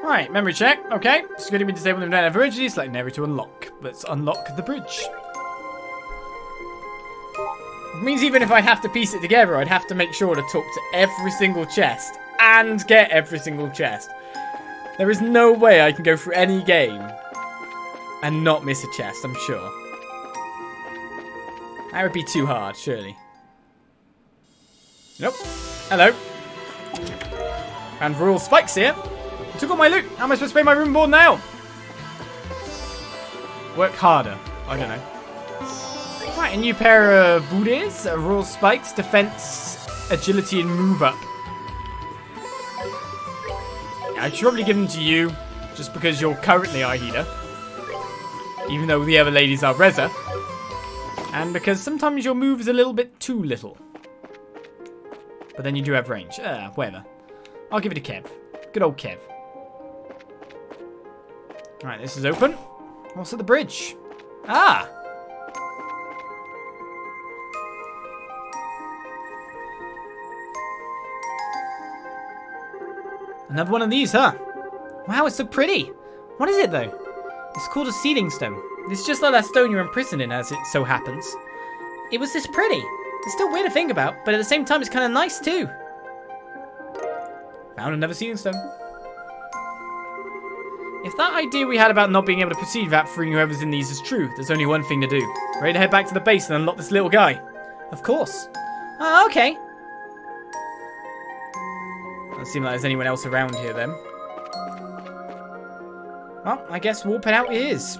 Alright, memory check. Okay, security been disabled and don't have originally. Select an area to unlock. Let's unlock the bridge. It means even if I have to piece it together, I'd have to make sure to talk to every single chest and get every single chest. There is no way I can go through any game and not miss a chest, I'm sure. That would be too hard, surely. Nope. Hello. And Rural Spikes here. I took all my loot. How am I supposed to pay my room board now? Work harder. I don't know. Right, a new pair of booties. Rural Spikes, defense, agility, and move up. I should probably give them to you, just because you're currently our healer. Even though the other ladies are Reza. And because sometimes your move is a little bit too little. But then you do have range. Whatever. I'll give it to Kev. Good old Kev. Alright, this is open. What's at the bridge? Ah! Another one of these, huh? Wow, it's so pretty. What is it, though? It's called a sealing stone. It's just like that stone you're imprisoned in, as it so happens. It was this pretty. It's still weird to think about, but at the same time, it's kind of nice, too. Found another sealing stone. If that idea we had about not being able to proceed without freeing whoever's in these is true, there's only one thing to do. Ready to head back to the base and unlock this little guy? Of course. Oh, okay. Doesn't seem like there's anyone else around here, then. Well, I guess warp it out it is.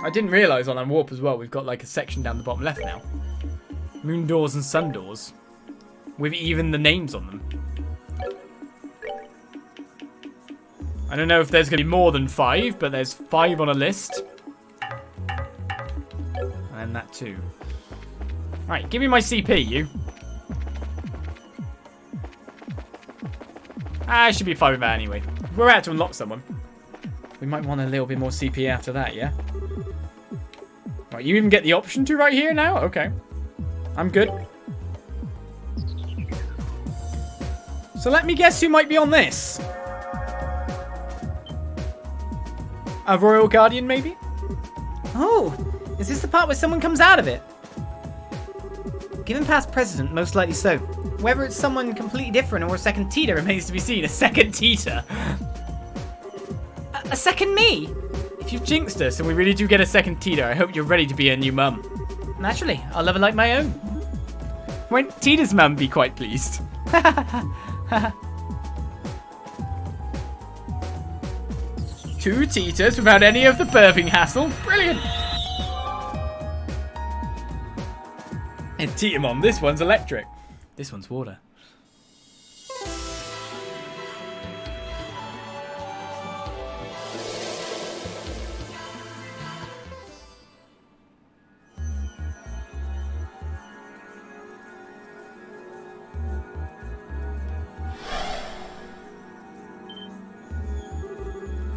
I didn't realise on warp as well, we've got like a section down the bottom left now. Moon doors and sun doors. With even the names on them. I don't know if there's going to be more than 5, but there's 5 on a list. And that too. Right, give me my CP, you. I should be fine with that anyway. We're out to unlock someone. We might want a little bit more CP after that, yeah? Right, you even get the option to right here now? Okay. I'm good. So let me guess who might be on this. A Royal Guardian, maybe? Oh, is this the part where someone comes out of it? Given past precedent, most likely so. Whether it's someone completely different or a second Tita remains to be seen. A second Tita? A second me? If you've jinxed us and we really do get a second Tita, I hope you're ready to be a new mum. Naturally, I'll love it like my own. Won't Tita's mum be quite pleased? 2 Titas without any of the birthing hassle. Brilliant. And Titamon, this one's electric. This one's water.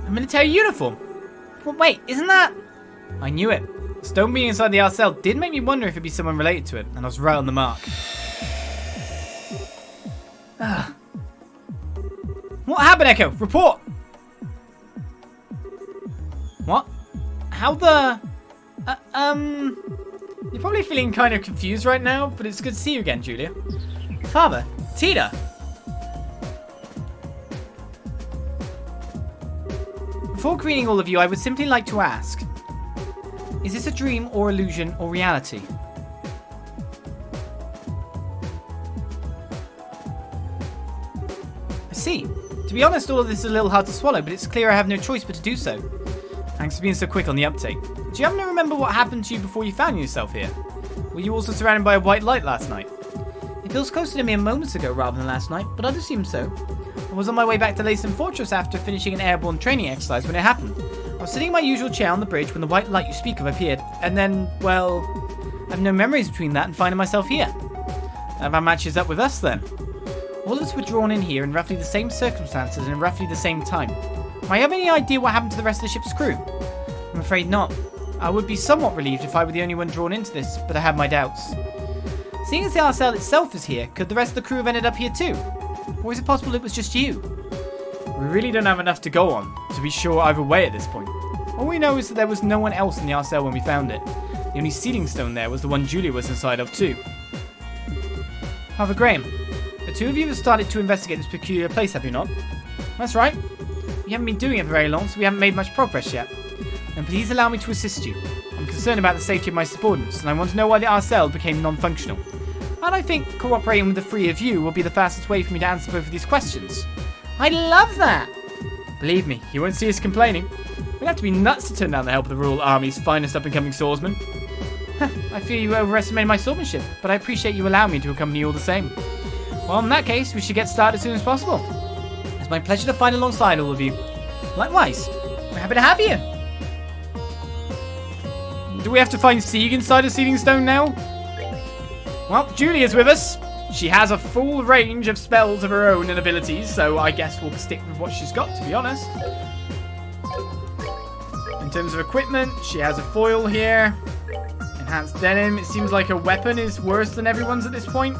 Military uniform? Well, wait, isn't that... I knew it. The stone being inside the Arseille did make me wonder if it'd be someone related to it, and I was right on the mark. What happened, Echo? Report! What? How the... You're probably feeling kind of confused right now, but it's good to see you again, Julia. Father, Tita! Before greeting all of you, I would simply like to ask, is this a dream or illusion or reality? I see. To be honest, all of this is a little hard to swallow, but it's clear I have no choice but to do so. Thanks for being so quick on the uptake. Do you happen to remember what happened to you before you found yourself here? Were you also surrounded by a white light last night? It feels closer to me a moment ago rather than last night, but I'd assume so. I was on my way back to Layson Fortress after finishing an airborne training exercise when it happened. I was sitting in my usual chair on the bridge when the white light you speak of appeared, and then, well, I have no memories between that and finding myself here. That matches up with us then. All of us were drawn in here in roughly the same circumstances and in roughly the same time. Do I have any idea what happened to the rest of the ship's crew? I'm afraid not. I would be somewhat relieved if I were the only one drawn into this, but I have my doubts. Seeing as the Arseille itself is here, could the rest of the crew have ended up here too? Or is it possible it was just you? We really don't have enough to go on to be sure either way at this point. All we know is that there was no one else in the Arseille when we found it. The only sealing stone there was the one Julia was inside of too. Father Graham, the two of you have started to investigate this peculiar place, have you not? That's right. We haven't been doing it for very long, so we haven't made much progress yet. Then please allow me to assist you. I'm concerned about the safety of my subordinates, and I want to know why the Arseille became non-functional. And I think cooperating with the three of you will be the fastest way for me to answer both of these questions. I love that! Believe me, you won't see us complaining. We'll have to be nuts to turn down the help of the Royal Army's finest up-and-coming swordsman. I fear you overestimated my swordsmanship, but I appreciate you allowing me to accompany you all the same. Well, in that case, we should get started as soon as possible. It's my pleasure to fight alongside all of you. Likewise, we're happy to have you. Do we have to find Sieg inside a sealing stone now? Well, Julia's with us. She has a full range of spells of her own and abilities, so I guess we'll stick with what she's got, to be honest. In terms of equipment, she has a foil here. Enhanced denim. It seems like her weapon is worse than everyone's at this point,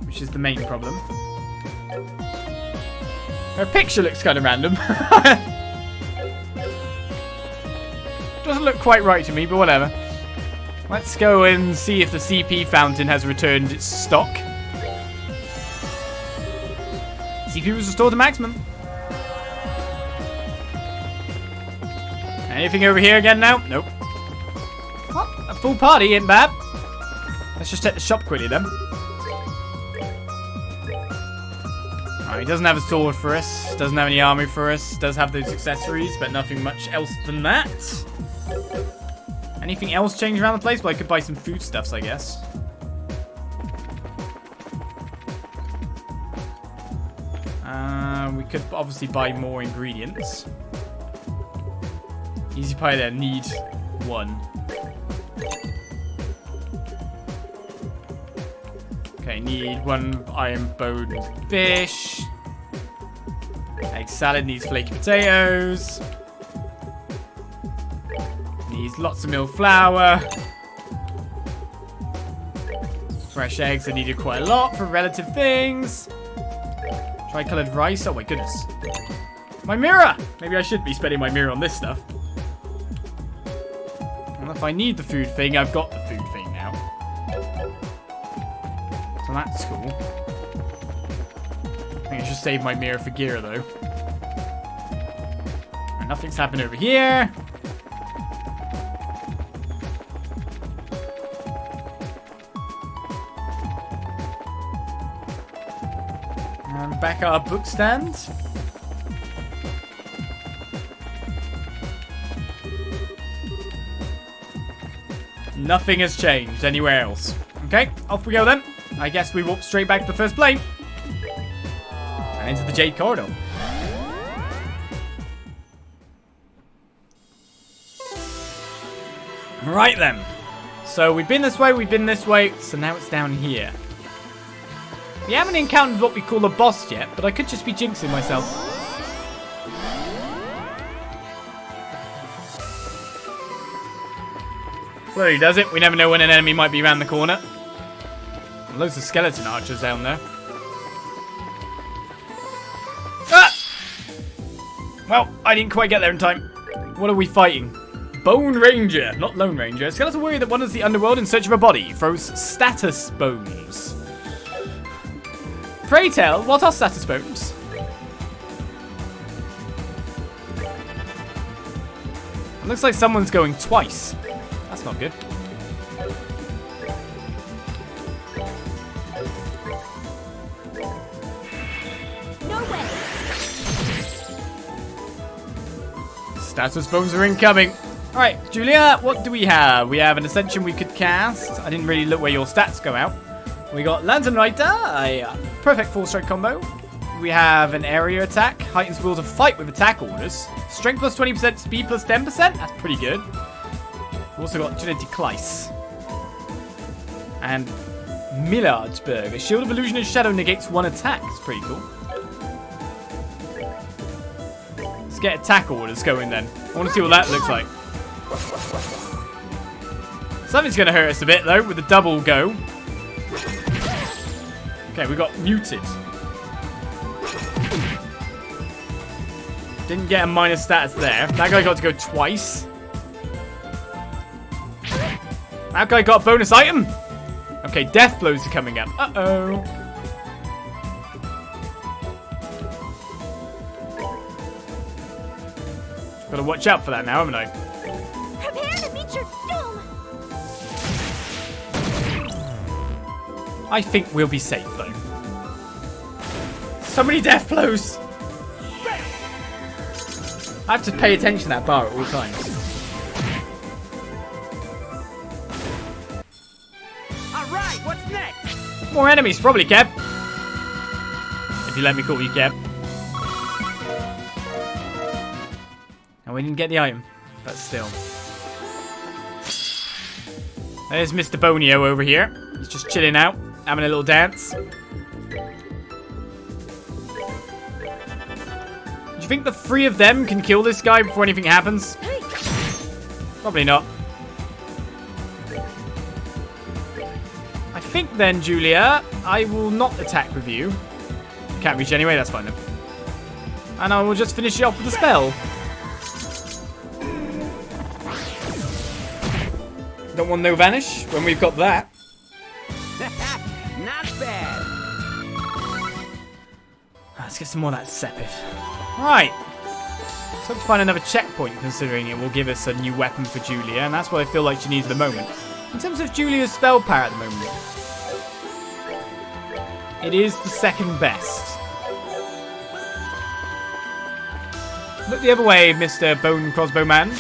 which is the main problem. Her picture looks kind of random. Doesn't look quite right to me, but whatever. Let's go and see if the CP fountain has returned its stock. CP was restored to maximum. Anything over here again now? Nope. Well, a full party ain't bad. Let's just check the shop quickly then. He doesn't have a sword for us. Doesn't have any armor for us. Does have those accessories, but nothing much else than that. Anything else change around the place? Well, I could buy some foodstuffs, I guess. We could obviously buy more ingredients. Easy pie there. Need one. Okay, need one iron bone fish. Egg salad needs flaky potatoes. Needs lots of milled flour. Fresh eggs are needed quite a lot for relative things. Tri-coloured rice. Oh my goodness. My mirror! Maybe I should be spending my mirror on this stuff. Well, if I need the food thing, I've got the food thing now. So that's cool. I think I should save my mirror for gear though. And nothing's happened over here. And back our book stand. Nothing has changed anywhere else. Okay, off we go then. I guess we walk straight back to the first plane. And into the Jade Corridor. Right then. So we've been this way, so now it's down here. We haven't encountered what we call a boss yet, but I could just be jinxing myself. Clearly does it. We never know when an enemy might be around the corner. And loads of skeleton archers down there. Ah! Well, I didn't quite get there in time. What are we fighting? Bone Ranger, not Lone Ranger. A skeleton warrior that wanders the underworld in search of a body. Throws status bones. Pray tell, what are status bones? It looks like someone's going twice. That's not good. No way. Status bones are incoming. Alright, Julia, what do we have? We have an Ascension we could cast. I didn't really look where your stats go out. We got Liber Ark, a perfect 4-strike combo. We have an area attack, heightens will to fight with attack orders. Strength plus 20%, speed plus 10%. That's pretty good. We've also got Genetic Kleiss. And Millardsberg, a shield of illusion and shadow negates 1 attack. It's pretty cool. Let's get attack orders going then. I want to see what that looks like. Something's going to hurt us a bit though with the double go. Okay, we got muted. Didn't get a minus status there. That guy got to go twice. That guy got a bonus item. Okay, death blows are coming up. Uh-oh. Gotta watch out for that now, haven't I? Prepare to meet your doom. I think we'll be safe, though. So many death blows. I have to pay attention to that bar at all times. Alright, what's next? More enemies, probably, Kev. If you let me call you Kev. And we didn't get the item, but still. There's Mr. Bonio over here. He's just chilling out, having a little dance. Do you think the 3 of them can kill this guy before anything happens? Probably not. I think then, Julia, I will not attack with you. Can't reach anyway, that's fine then. And I will just finish it off with a spell. Don't want no vanish when we've got that. Not bad. Let's get some more of that Sepith. Right. Let's hope to find another checkpoint, considering it will give us a new weapon for Julia, and that's what I feel like she needs at the moment. In terms of Julia's spell power at the moment, it is the 2nd best. Look the other way, Mr. Bone Crossbow Man.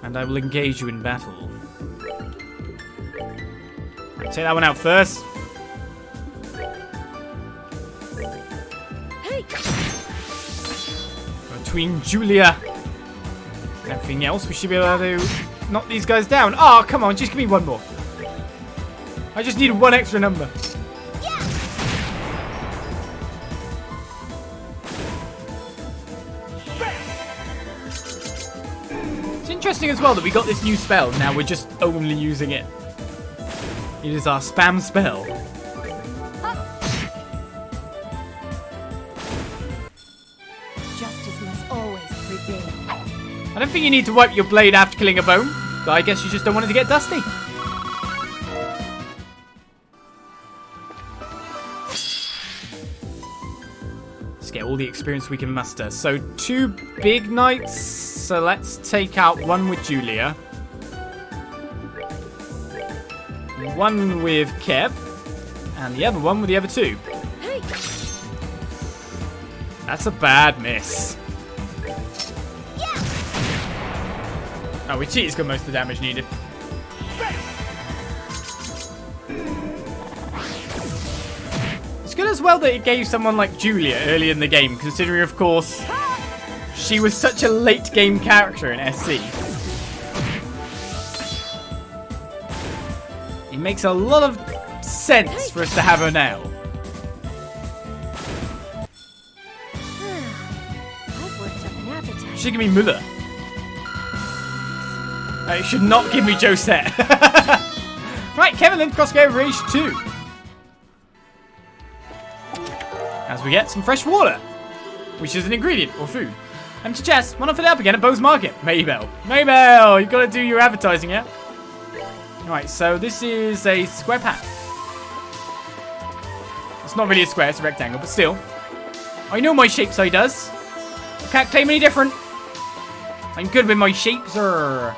And I will engage you in battle. Right, take that one out first. Hey. Between Julia and everything else, we should be able to knock these guys down. Oh, come on, just give me one more. I just need 1 extra number. It's interesting as well that we got this new spell. Now we're just only using it. It is our spam spell. Justice must always prevail. I don't think you need to wipe your blade after killing a bone, but I guess you just don't want it to get dusty. Let's get all the experience we can muster. So 2 big knights. So let's take out 1 with Julia. 1 with Kev. And the other one with the other 2. Hey. That's a bad miss. Oh, with Tita's got most of the damage needed. It's good as well that it gave someone like Julia early in the game, considering, of course, she was such a late game character in SC. It makes a lot of sense for us to have her now. I've worked up an appetite. She give me Muller. It should not give me Josette. Right, Kevin Lynn, Crossgo Rage 2. As we get some fresh water, which is an ingredient or food. Empty chest, why not fill it up again at Bo's Market? Maybell. Maybell, you've got to do your advertising, yeah? Alright, so this is a square path. It's not really a square, it's a rectangle, but still. I know my shape side does. I can't claim any different. I'm good with my sheep, sir.